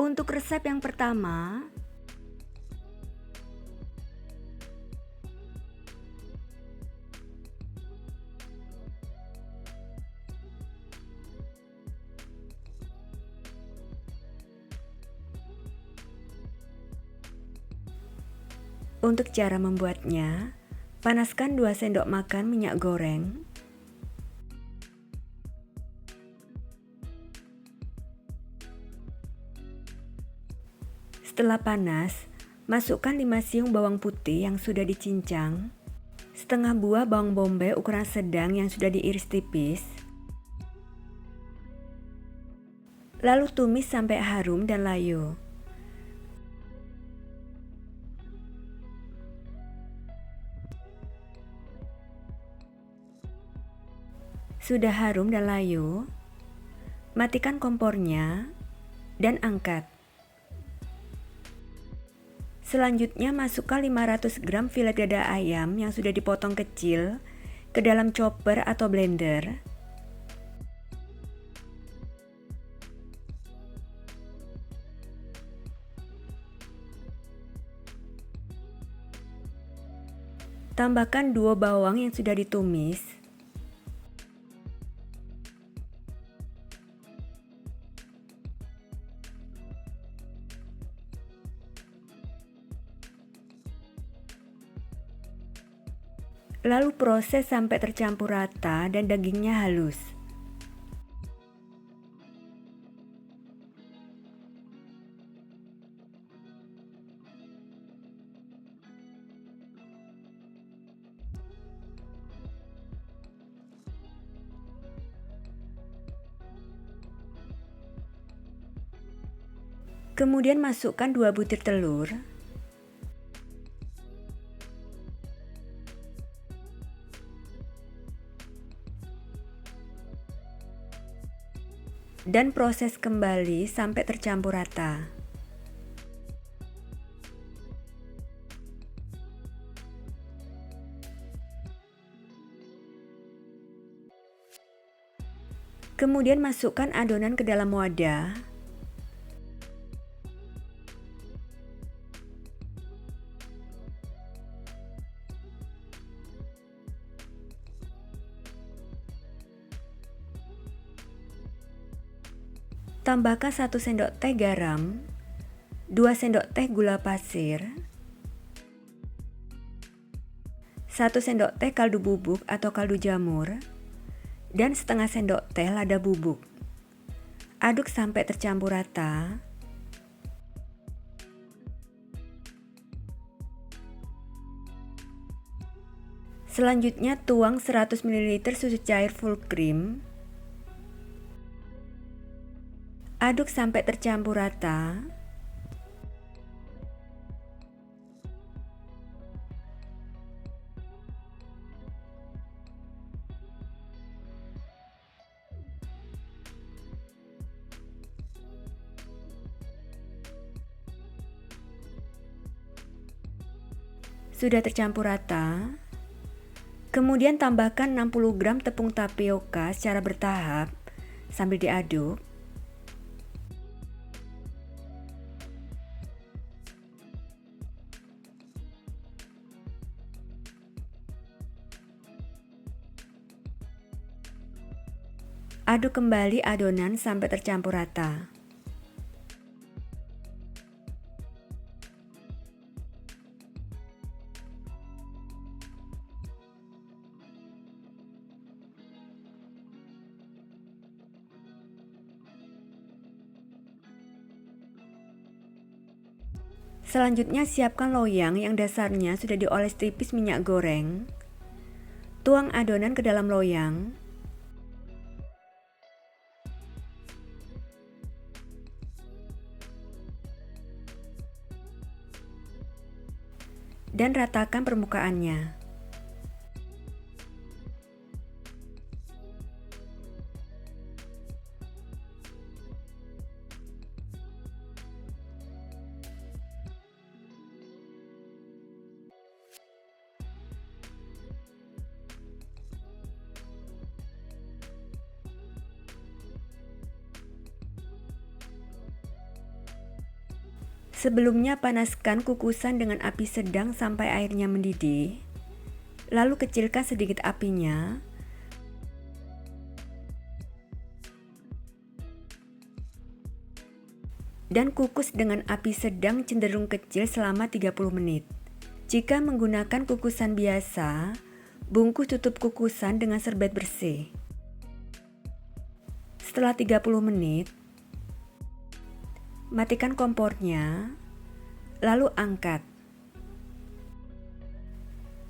Untuk resep yang pertama, untuk cara membuatnya, panaskan 2 sendok makan minyak goreng. Setelah panas, masukkan 5 siung bawang putih yang sudah dicincang, setengah buah bawang bombay ukuran sedang yang sudah diiris tipis, lalu tumis sampai harum dan layu. Sudah harum dan layu, matikan kompornya dan angkat. Selanjutnya masukkan 500 gram filet dada ayam yang sudah dipotong kecil ke dalam chopper atau blender. Tambahkan 2 bawang yang sudah ditumis. Lalu proses sampai tercampur rata dan dagingnya halus. Kemudian masukkan 2 butir telur. Dan proses kembali sampai tercampur rata. Kemudian masukkan adonan ke dalam wadah. Tambahkan 1 sendok teh garam, 2 sendok teh gula pasir, 1 sendok teh kaldu bubuk atau kaldu jamur, dan setengah sendok teh lada bubuk. Aduk sampai tercampur rata. Selanjutnya tuang 100 ml susu cair full cream. Aduk sampai tercampur rata. Sudah tercampur rata. Kemudian tambahkan 60 gram tepung tapioka secara bertahap sambil diaduk. Aduk kembali adonan sampai tercampur rata. Selanjutnya siapkan loyang yang dasarnya sudah dioles tipis minyak goreng. Tuang adonan ke dalam loyang. Dan ratakan permukaannya. Sebelumnya panaskan kukusan dengan api sedang sampai airnya mendidih. Lalu kecilkan sedikit apinya. Dan kukus dengan api sedang cenderung kecil selama 30 menit. Jika menggunakan kukusan biasa, bungkus tutup kukusan dengan serbet bersih. Setelah 30 menit, matikan kompornya, lalu angkat.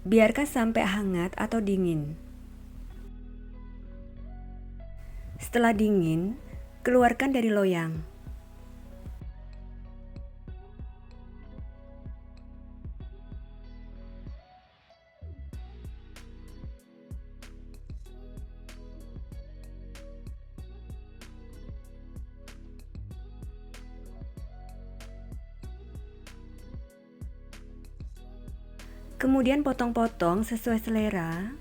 Biarkan sampai hangat atau dingin. Setelah dingin, keluarkan dari loyang. Kemudian potong-potong sesuai selera.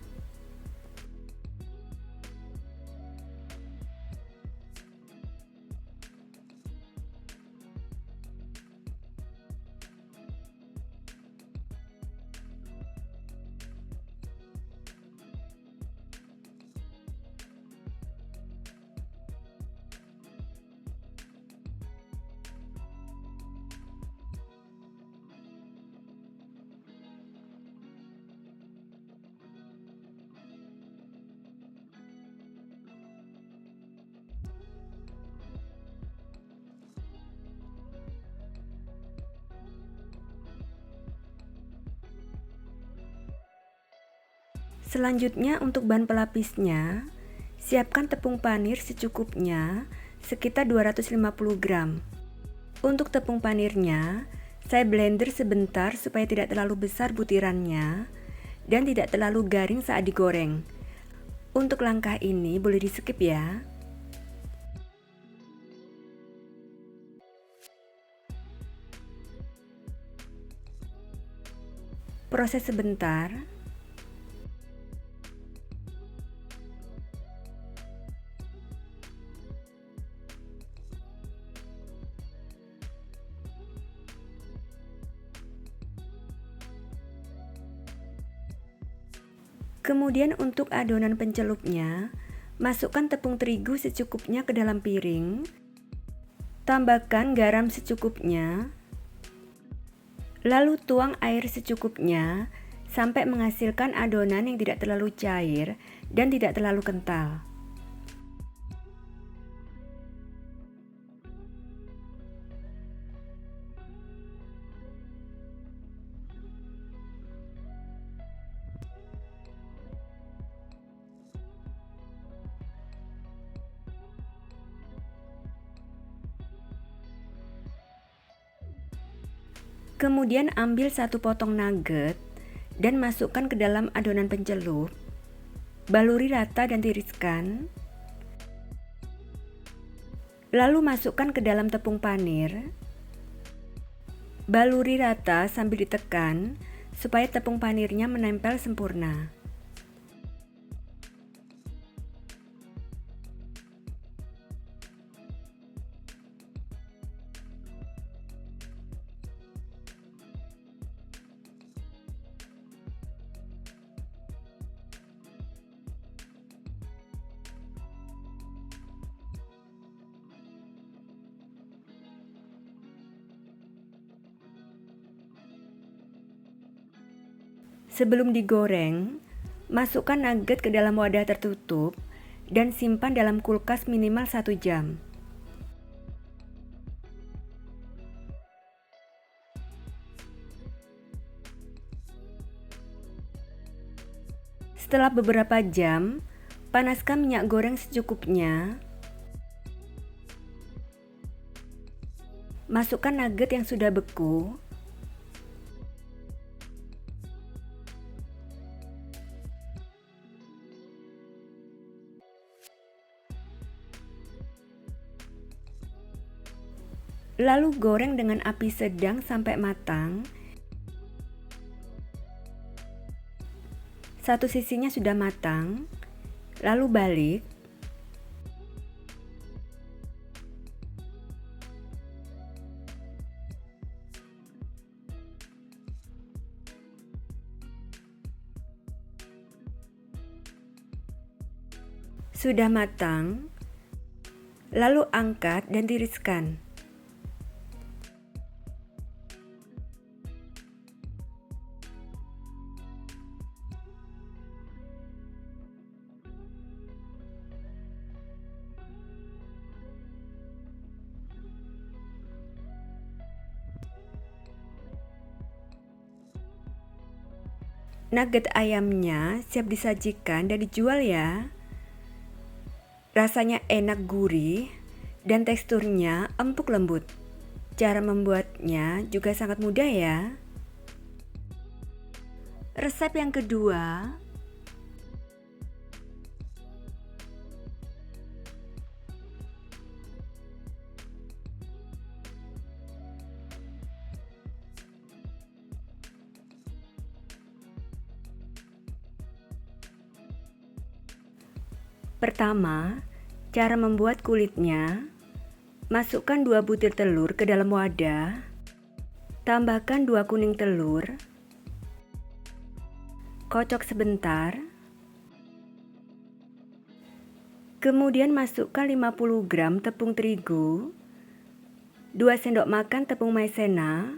Selanjutnya untuk bahan pelapisnya, siapkan tepung panir secukupnya sekitar 250 gram. Untuk tepung panirnya, saya blender sebentar supaya tidak terlalu besar butirannya dan tidak terlalu garing saat digoreng. Untuk langkah ini boleh di skip ya. Proses sebentar. Kemudian untuk adonan pencelupnya, masukkan tepung terigu secukupnya ke dalam piring. Tambahkan garam secukupnya. Lalu tuang air secukupnya sampai menghasilkan adonan yang tidak terlalu cair dan tidak terlalu kental. Kemudian ambil satu potong nugget dan masukkan ke dalam adonan pencelup. Baluri rata dan tiriskan. Lalu masukkan ke dalam tepung panir. Baluri rata sambil ditekan supaya tepung panirnya menempel sempurna. Sebelum digoreng, masukkan nugget ke dalam wadah tertutup dan simpan dalam kulkas minimal 1 jam. Setelah beberapa jam, panaskan minyak goreng secukupnya. Masukkan nugget yang sudah beku. Lalu goreng dengan api sedang sampai matang. Satu sisinya sudah matang, lalu balik. Sudah matang, lalu angkat dan tiriskan. Nugget ayamnya siap disajikan dan dijual ya. Rasanya enak gurih dan teksturnya empuk lembut. Cara membuatnya juga sangat mudah ya. Resep yang kedua, pertama, cara membuat kulitnya. Masukkan 2 butir telur ke dalam wadah. Tambahkan 2 kuning telur. Kocok sebentar. Kemudian masukkan 50 gram tepung terigu, 2 sendok makan tepung maizena,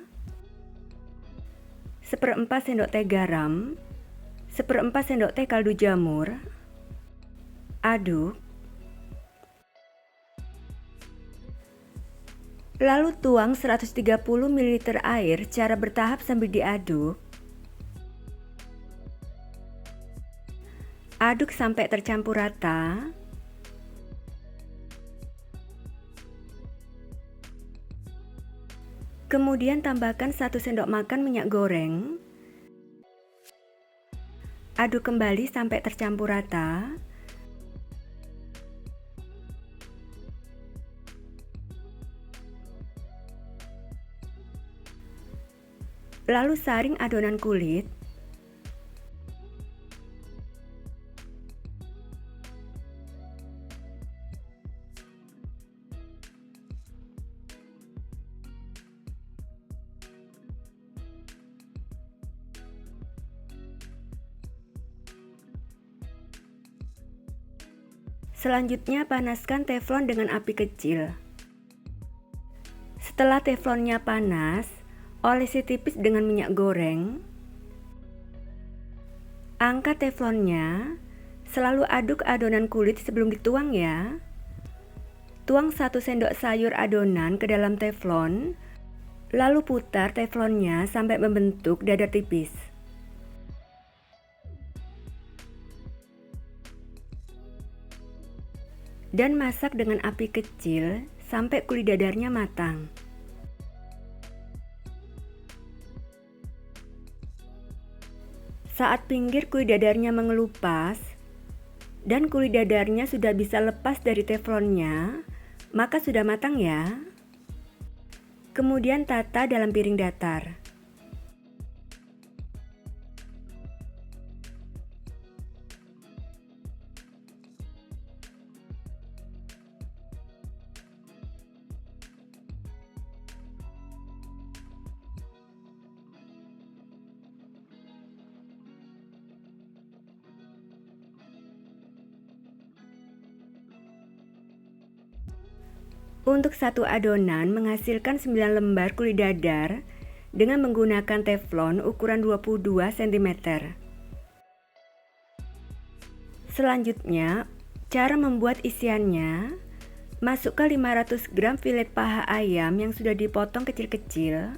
1/4 sendok teh garam, 1/4 sendok teh kaldu jamur. Aduk. Lalu tuang 130 ml air secara bertahap sambil diaduk. Aduk sampai tercampur rata. Kemudian tambahkan 1 sendok makan minyak goreng. Aduk kembali sampai tercampur rata. Lalu saring adonan kulit. Selanjutnya panaskan teflon dengan api kecil. Setelah teflonnya panas, olesi tipis dengan minyak goreng. Angkat teflonnya, selalu aduk adonan kulit sebelum dituang ya. Tuang 1 sendok sayur adonan ke dalam teflon, lalu putar teflonnya sampai membentuk dadar tipis. Dan masak dengan api kecil sampai kulit dadarnya matang. Saat pinggir kulit dadarnya mengelupas dan kulit dadarnya sudah bisa lepas dari teflonnya, maka sudah matang ya. Kemudian tata dalam piring datar. Untuk satu adonan menghasilkan 9 lembar kulit dadar dengan menggunakan teflon ukuran 22 cm. Selanjutnya, cara membuat isiannya. Masukkan 500 gram filet paha ayam yang sudah dipotong kecil-kecil.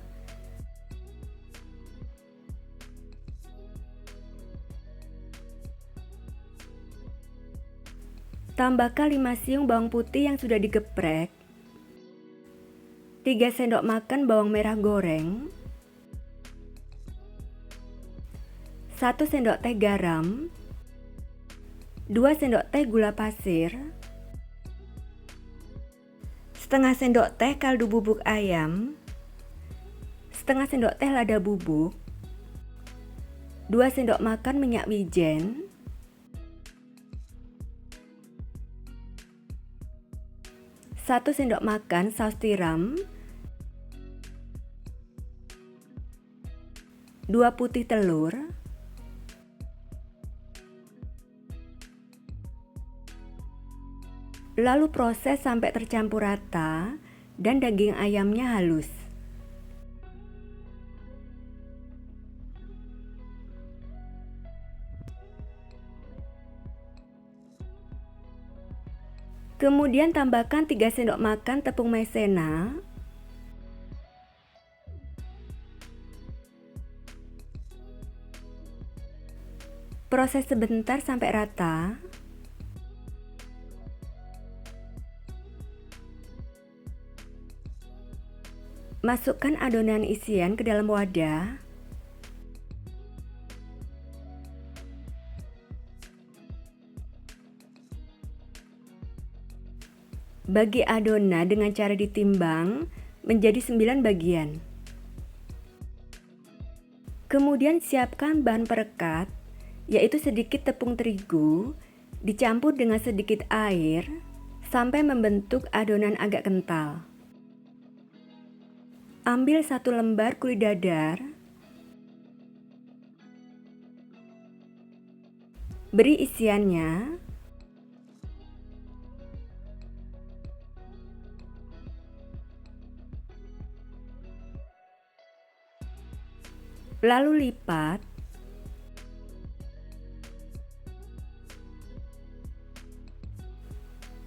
Tambahkan 5 siung bawang putih yang sudah digeprek. 3 sendok makan bawang merah goreng, 1 sendok teh garam, 2 sendok teh gula pasir, setengah sendok teh kaldu bubuk ayam, setengah sendok teh lada bubuk, 2 sendok makan minyak wijen, 1 sendok makan saus tiram, 2 putih telur, Lalu proses sampai tercampur rata dan daging ayamnya halus. Kemudian tambahkan 3 sendok makan tepung maizena. Proses sebentar sampai rata. Masukkan adonan isian ke dalam wadah. Bagi adonan dengan cara ditimbang menjadi 9 bagian. Kemudian siapkan bahan perekat, yaitu sedikit tepung terigu, dicampur dengan sedikit air sampai membentuk adonan agak kental. Ambil 1 lembar kulit dadar, beri isiannya, lalu lipat.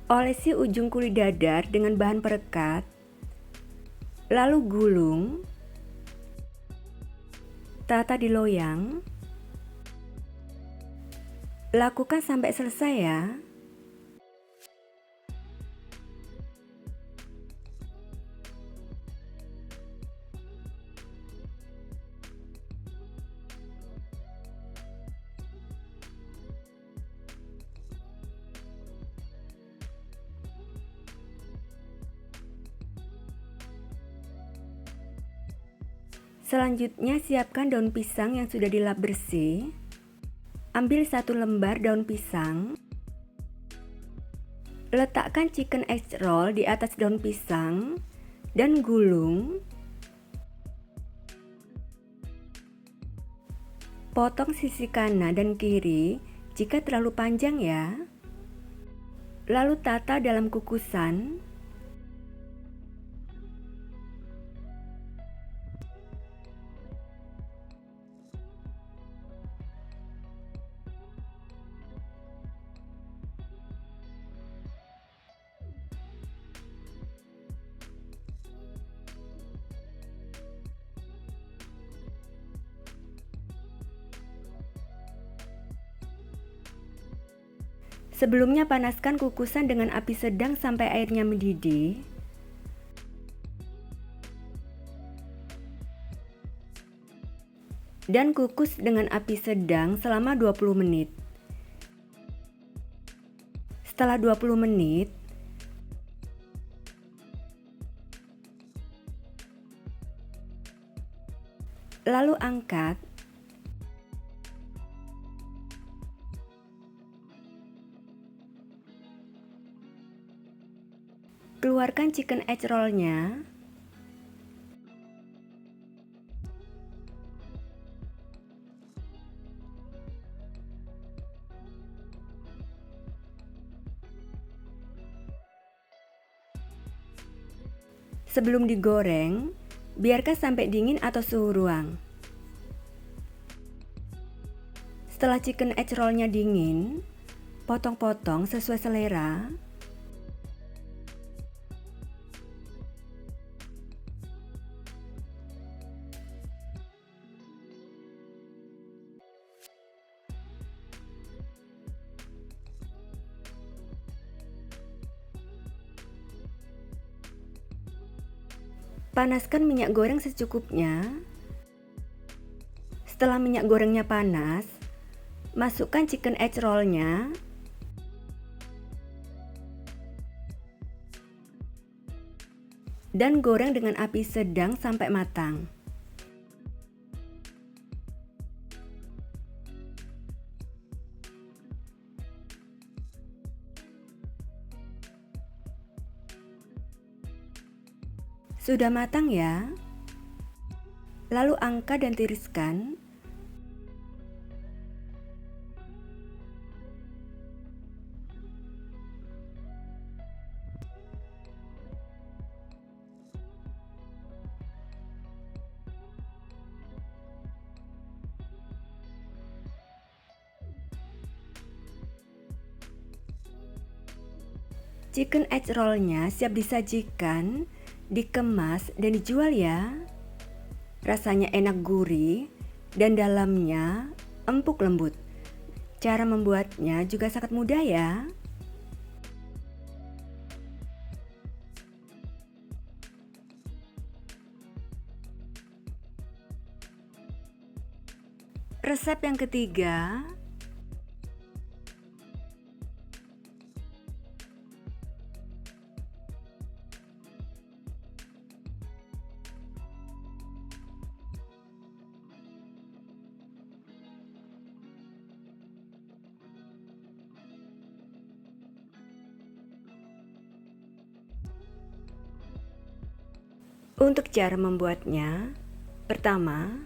Olesi ujung kulit dadar dengan bahan perekat, lalu gulung, tata di loyang. Lakukan sampai selesai ya. Selanjutnya siapkan daun pisang yang sudah dilap bersih. Ambil 1 lembar daun pisang. Letakkan chicken egg roll di atas daun pisang dan gulung. Potong sisi kanan dan kiri jika terlalu panjang ya. Lalu tata dalam kukusan. Sebelumnya panaskan kukusan dengan api sedang sampai airnya mendidih. Dan kukus dengan api sedang selama 20 menit. Setelah 20 menit, lalu angkat. Keluarkan chicken egg roll-nya. Sebelum digoreng, biarkan sampai dingin atau suhu ruang. Setelah chicken egg roll-nya dingin, potong-potong sesuai selera. Panaskan minyak goreng secukupnya. Setelah minyak gorengnya panas, masukkan chicken egg roll-nya. Dan goreng dengan api sedang sampai matang. Sudah matang ya. Lalu angkat dan tiriskan. Chicken egg roll-nya siap disajikan, dikemas, dan dijual ya. Rasanya enak gurih dan dalamnya empuk lembut. Cara membuatnya juga sangat mudah ya. Resep yang ketiga, untuk cara membuatnya, pertama,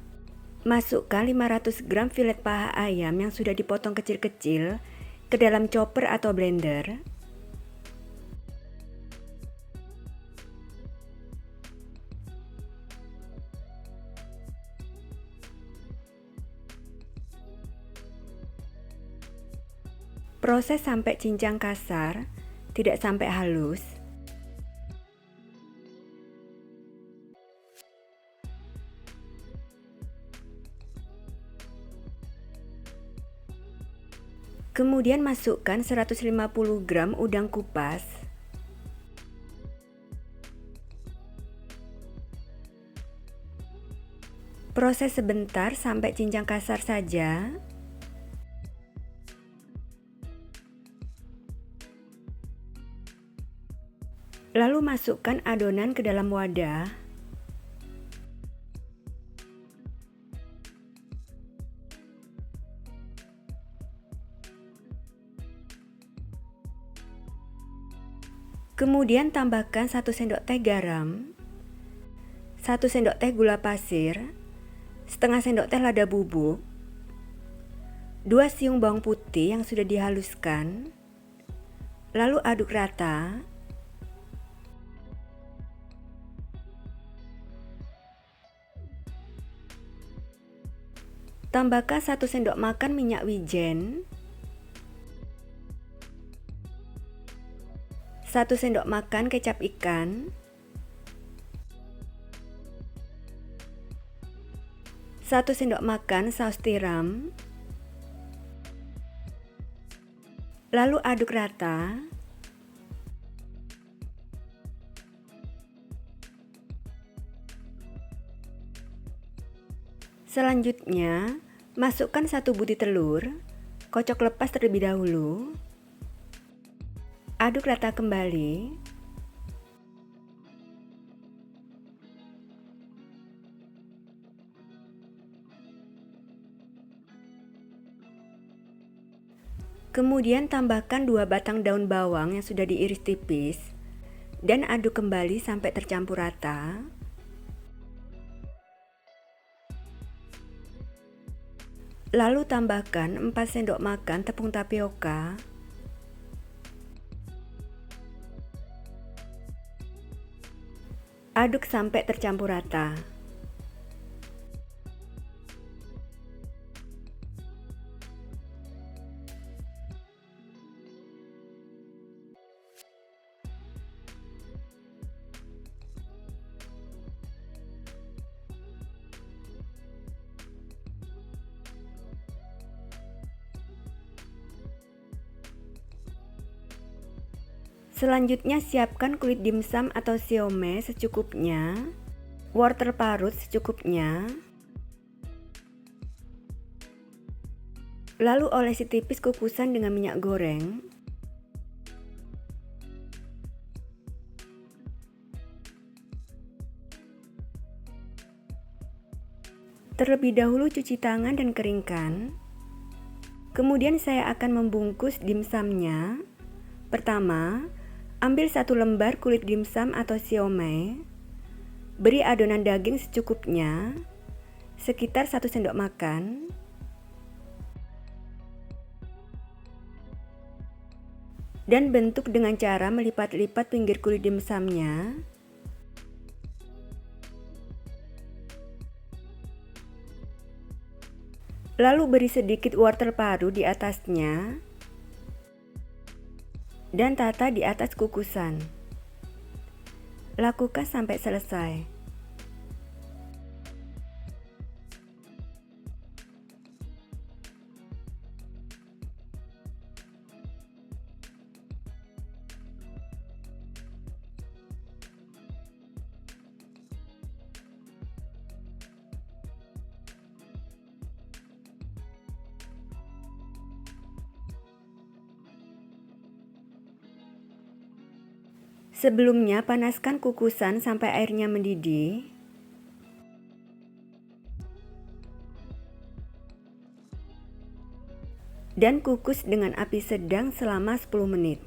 masukkan 500 gram filet paha ayam yang sudah dipotong kecil-kecil ke dalam chopper atau blender. Proses sampai cincang kasar, tidak sampai halus. Kemudian masukkan 150 gram udang kupas. Proses sebentar sampai cincang kasar saja. Lalu masukkan adonan ke dalam wadah. Kemudian tambahkan 1 sendok teh garam, 1 sendok teh gula pasir, setengah sendok teh lada bubuk, 2 siung bawang putih yang sudah dihaluskan, lalu aduk rata. Tambahkan 1 sendok makan minyak wijen, 1 sendok makan kecap ikan, 1 sendok makan saus tiram, lalu aduk rata. Selanjutnya, masukkan 1 butir telur, kocok lepas terlebih dahulu. Aduk rata kembali. Kemudian tambahkan 2 batang daun bawang yang sudah diiris tipis dan aduk kembali sampai tercampur rata. Lalu tambahkan 4 sendok makan tepung tapioka. Aduk sampai tercampur rata. Selanjutnya siapkan kulit dimsum atau siomay secukupnya, wortel parut secukupnya, lalu olesi tipis kukusan dengan minyak goreng. Terlebih dahulu cuci tangan dan keringkan. Kemudian saya akan membungkus dimsumnya. Pertama, ambil 1 lembar kulit dimsum atau siomay, beri adonan daging secukupnya, sekitar 1 sendok makan. Dan bentuk dengan cara melipat-lipat pinggir kulit dimsumnya. Lalu beri sedikit wortel parut di atasnya. dan tata di atas kukusan. Lakukan sampai selesai. Sebelumnya, panaskan kukusan sampai airnya mendidih. Dan kukus dengan api sedang selama 10 menit.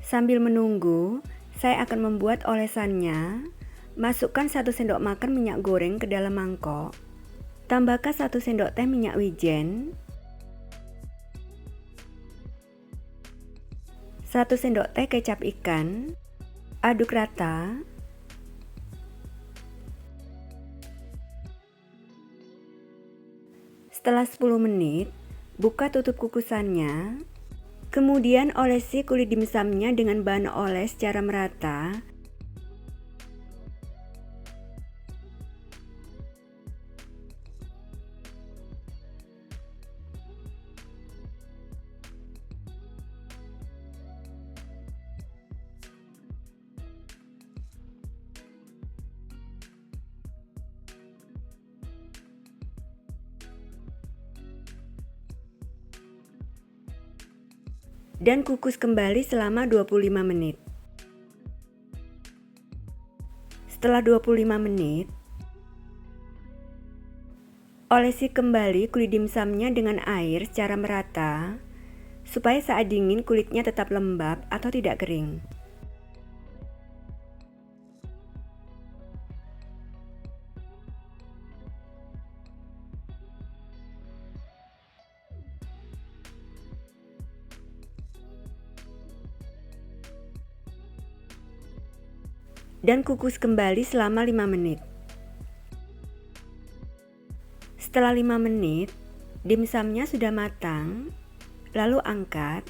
Sambil menunggu, saya akan membuat olesannya. Masukkan 1 sendok makan minyak goreng ke dalam mangkok. Tambahkan 1 sendok teh minyak wijen, 1 sendok teh kecap ikan, aduk rata. Setelah 10 menit, buka tutup kukusannya. Kemudian olesi kulit dimsumnya dengan bahan oles secara merata. Dan kukus kembali selama 25 menit. Setelah 25 menit, olesi kembali kulit dimsumnya dengan air secara merata, supaya saat dingin kulitnya tetap lembab atau tidak kering. Dan kukus kembali selama 5 menit. Setelah 5 menit, dimsumnya sudah matang, lalu angkat.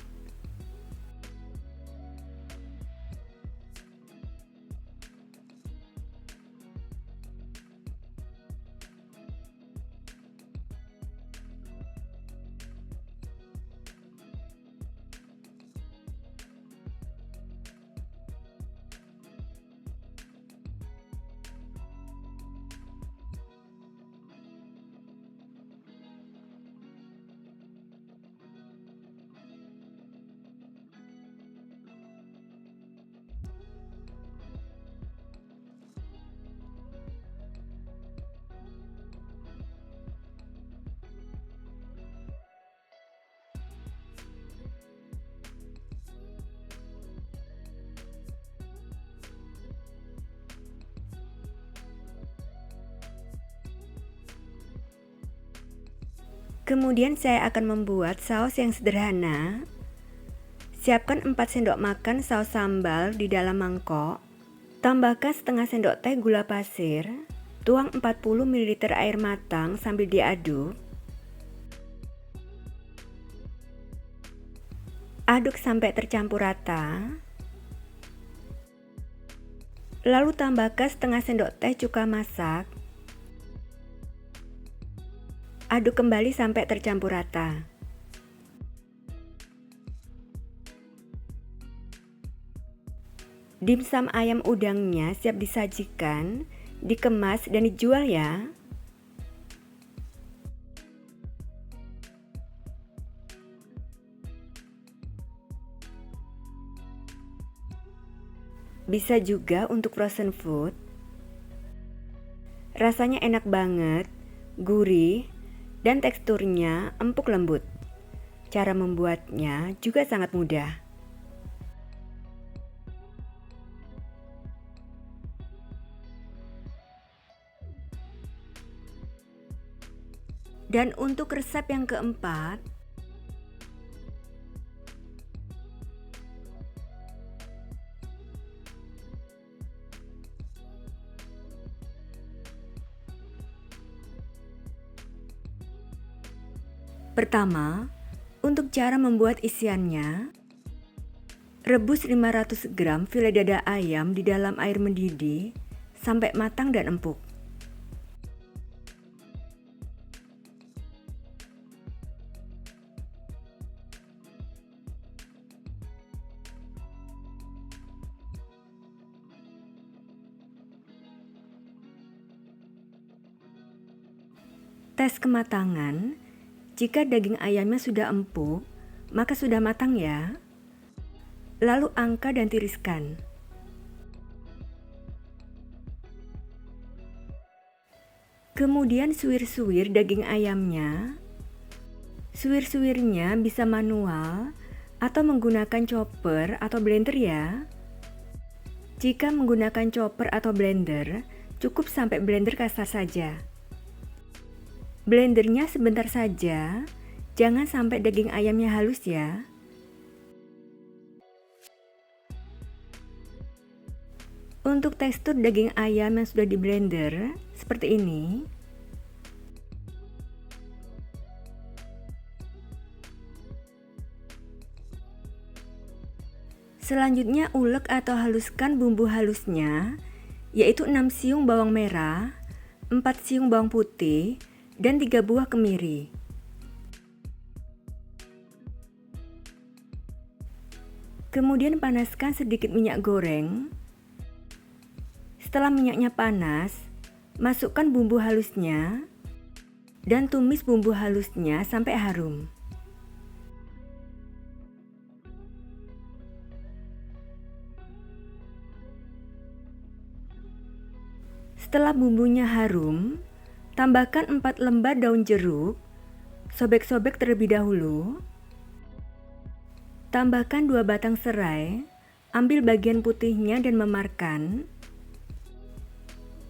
Kemudian saya akan membuat saus yang sederhana. Siapkan 4 sendok makan saus sambal di dalam mangkok. Tambahkan setengah sendok teh gula pasir. Tuang 40 ml air matang sambil diaduk. Aduk sampai tercampur rata. Lalu tambahkan setengah sendok teh cuka masak. Aduk kembali sampai tercampur rata. Dimsum ayam udangnya siap disajikan, dikemas dan dijual ya. Bisa juga untuk frozen food. Rasanya enak banget, gurih, dan teksturnya empuk lembut. Cara membuatnya juga sangat mudah. Dan untuk resep yang keempat, pertama, untuk cara membuat isiannya, Rebus 500 gram file dada ayam di dalam air mendidih sampai matang dan empuk. Tes kematangan. Jika daging ayamnya sudah empuk, maka sudah matang ya. Lalu angkat dan tiriskan. Kemudian suwir-suwir daging ayamnya. Suwir-suwirnya bisa manual atau menggunakan chopper atau blender ya. Jika menggunakan chopper atau blender, cukup sampai blender kasar saja. Blendernya sebentar saja, jangan sampai daging ayamnya halus ya. Untuk tekstur daging ayam yang sudah di blender, seperti ini. Selanjutnya ulek atau haluskan bumbu halusnya, yaitu 6 siung bawang merah, 4 siung bawang putih, dan 3 buah kemiri. Kemudian panaskan sedikit minyak goreng. Setelah minyaknya panas, masukkan bumbu halusnya dan tumis bumbu halusnya sampai harum. Setelah bumbunya harum, tambahkan 4 lembar daun jeruk, sobek-sobek terlebih dahulu. Tambahkan 2 batang serai, ambil bagian putihnya dan memarkan.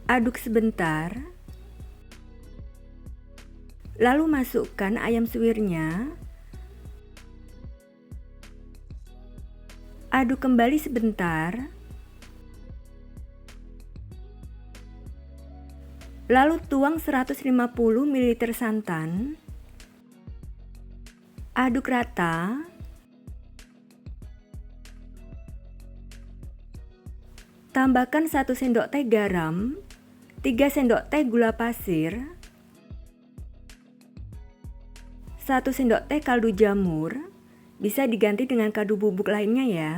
Aduk sebentar. Lalu masukkan ayam suwirnya. Aduk kembali sebentar. Lalu tuang 150 ml santan. Aduk rata. Tambahkan 1 sendok teh garam, 3 sendok teh gula pasir, 1 sendok teh kaldu jamur, bisa diganti dengan kaldu bubuk lainnya ya.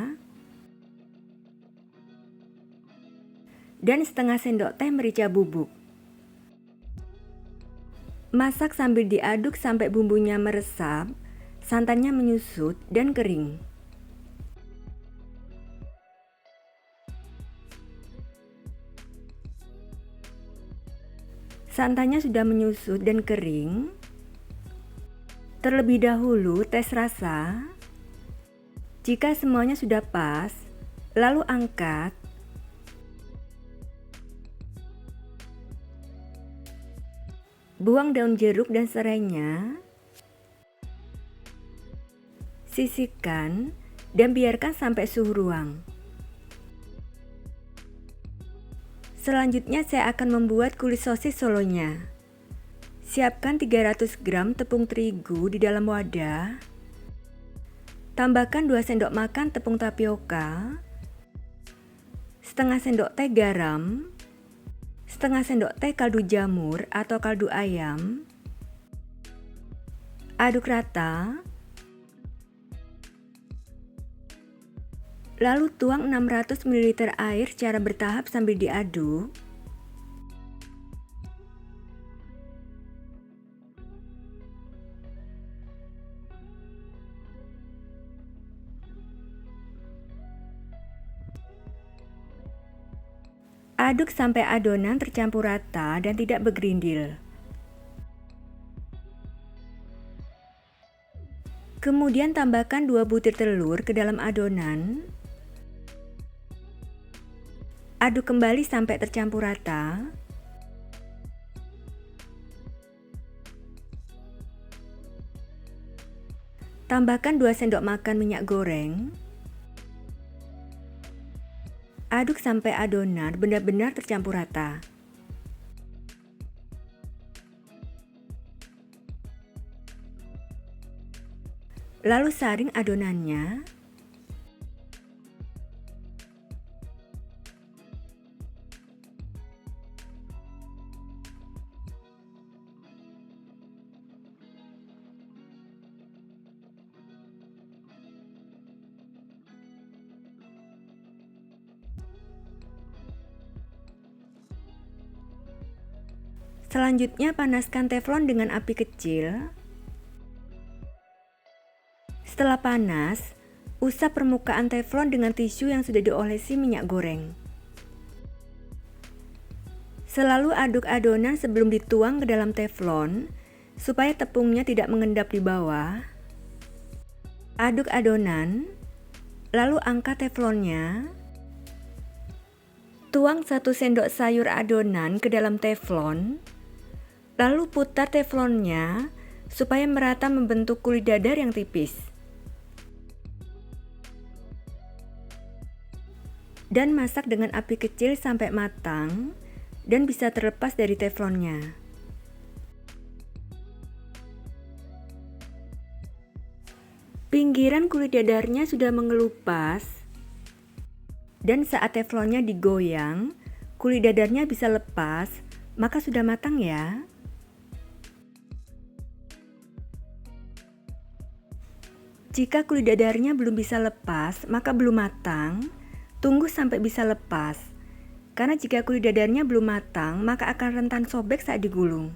Dan setengah sendok teh merica bubuk. Masak sambil diaduk sampai bumbunya meresap, santannya menyusut dan kering. Santannya sudah menyusut dan kering. Terlebih dahulu tes rasa. Jika semuanya sudah pas, lalu angkat. Buang daun jeruk dan serainya. Sisihkan dan biarkan sampai suhu ruang. Selanjutnya saya akan membuat kulit sosis solonya. Siapkan 300 gram tepung terigu di dalam wadah. Tambahkan 2 sendok makan tepung tapioka, setengah sendok teh garam, setengah sendok teh kaldu jamur atau kaldu ayam. Aduk rata. Lalu tuang 600 ml air secara bertahap sambil diaduk. Aduk sampai adonan tercampur rata dan tidak bergerindil. Kemudian tambahkan 2 butir telur ke dalam adonan. Aduk kembali sampai tercampur rata. Tambahkan 2 sendok makan minyak goreng. Aduk sampai adonan benar-benar tercampur rata. Lalu saring adonannya. Selanjutnya panaskan teflon dengan api kecil. Setelah panas, usap permukaan teflon dengan tisu yang sudah diolesi minyak goreng. Selalu aduk adonan sebelum dituang ke dalam teflon supaya tepungnya tidak mengendap di bawah. Aduk adonan, lalu angkat teflonnya. Tuang 1 sendok sayur adonan ke dalam teflon, lalu putar teflonnya supaya merata membentuk kulit dadar yang tipis. Dan masak dengan api kecil sampai matang dan bisa terlepas dari teflonnya. Pinggiran kulit dadarnya sudah mengelupas. Dan saat teflonnya digoyang, kulit dadarnya bisa lepas, maka sudah matang ya. Jika kulit dadarnya belum bisa lepas, maka belum matang. Tunggu sampai bisa lepas. Karena jika kulit dadarnya belum matang, maka akan rentan sobek saat digulung.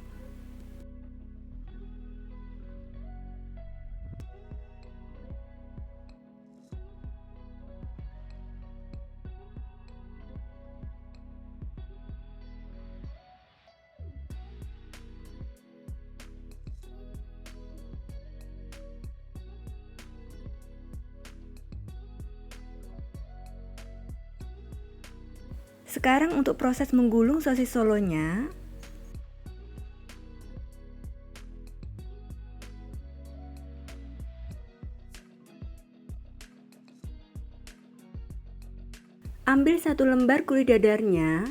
Sekarang untuk proses menggulung sosis solonya. Ambil 1 lembar kulit dadarnya.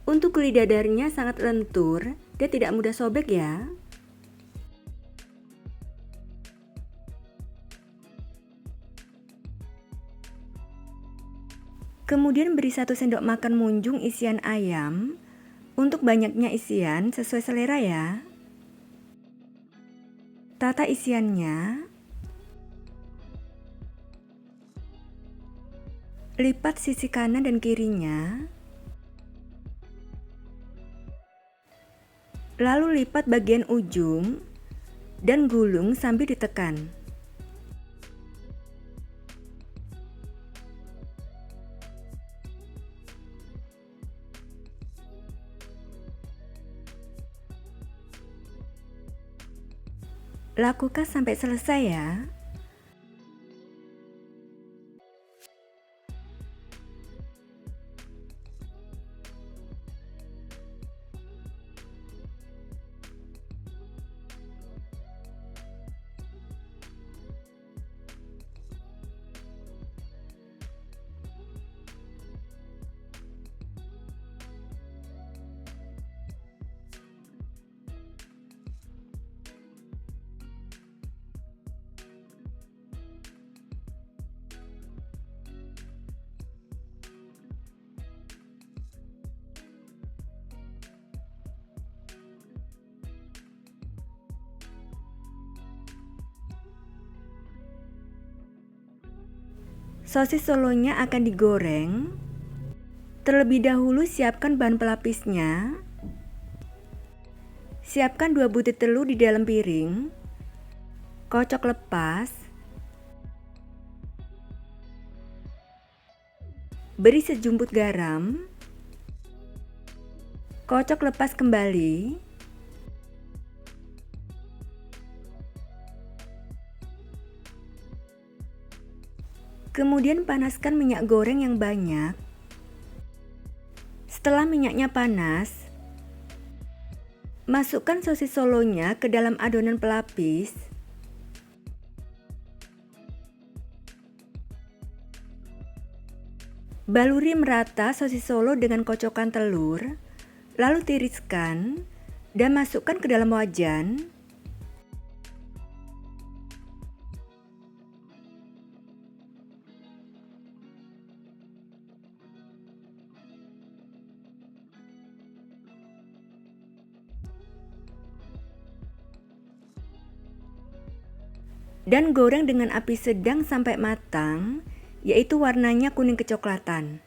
Untuk kulit dadarnya sangat lentur, dia tidak mudah sobek ya. Kemudian beri 1 sendok makan munjung isian ayam. Untuk banyaknya isian sesuai selera ya. Tata isiannya. Lipat sisi kanan dan kirinya. Lalu lipat bagian ujung dan gulung sambil ditekan. Lakukan sampai selesai ya. Sosis solonya akan digoreng. Terlebih dahulu siapkan bahan pelapisnya. Siapkan 2 butir telur di dalam piring. Kocok lepas. Beri sejumput garam. Kocok lepas kembali. Kemudian panaskan minyak goreng yang banyak. Setelah minyaknya panas, masukkan sosis solonya ke dalam adonan pelapis. Baluri merata sosis solo dengan kocokan telur, lalu tiriskan dan masukkan ke dalam wajan. Dan goreng dengan api sedang sampai matang, yaitu warnanya kuning kecoklatan.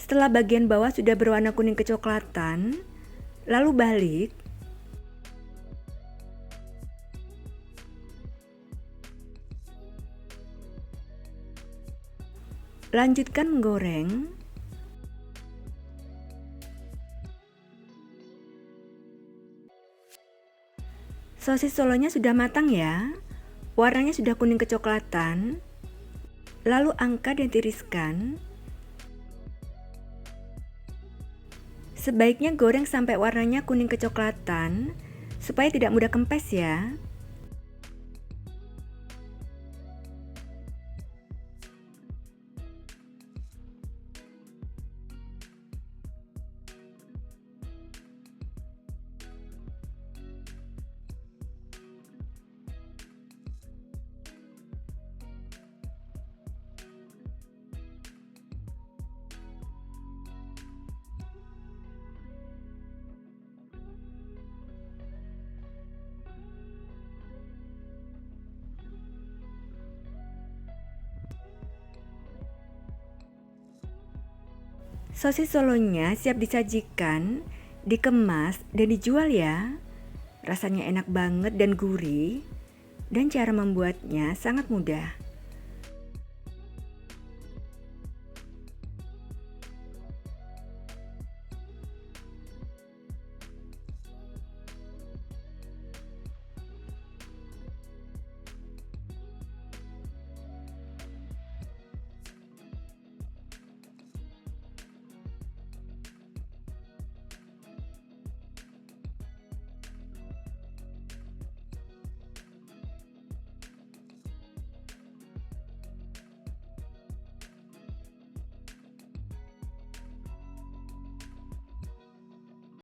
Setelah bagian bawah sudah berwarna kuning kecoklatan, lalu balik. Lanjutkan menggoreng. Sosis solonya sudah matang ya. Warnanya sudah kuning kecoklatan. Lalu angkat dan tiriskan. Sebaiknya goreng sampai warnanya kuning kecoklatan supaya tidak mudah kempes ya. Sosis solonya siap disajikan, dikemas, dan dijual ya. Rasanya enak banget dan gurih, dan cara membuatnya sangat mudah.